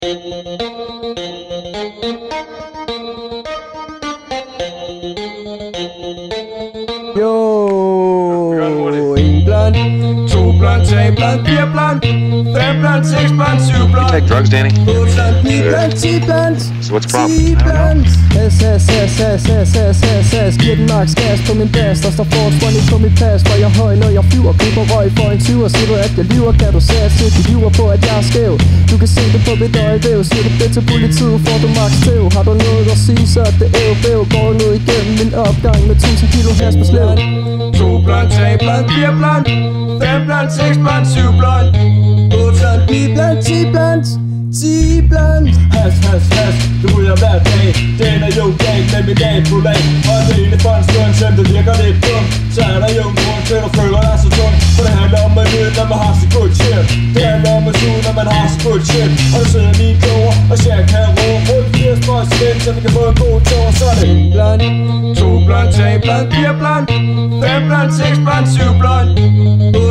Jo, en blunt, 2 blunt, 3 blunt, 4 blunt, 5 blunt, 6 blunt, 7 blunt. You take drugs, Danny? 8 blunt, 9 blunt, 10 blunt. So what's the problem? 10 blunt. Has. Giver den max gas på min bas. Der står fortsprunget på mit pas. For jeg er høj, når jeg flyver. Pipper røg for en 20'er. Siger du, at jeg lyver? Kan du satse? Du lyver på, at jeg er skæv. Du kan se det på mit øjevæv. Siger du det til politiet, får du max tæv. Har du noget at sige, så er det æv. Går nu igennem min opgang med 1000 kilo has på slæv. 2 blunt, 3 blunt, 4 blunt, 5 blunt, 6 blunt, 7 blunt, 8 blunt, 9 blunt, 10 blunt, 10 blunt. Has, du ryger hver dag. Den er jo galt med min nabolag. Og det ene for en stund, selvom det virker lidt dumt, så er der jo en grund til, at du føler dig så tung. For det handler om at nyde, når man har så good shit. Det handler om at suge, når man har så good shit. Og du sidder lige kloger, og Shaq kan råbe. Rul 80 for os igen, så vi kan få en god tur. Så er det 1 blunt, 2 blunt, 3 blunt, 4 blunt, 5 blunt, 6 blunt, 7 blunt, 8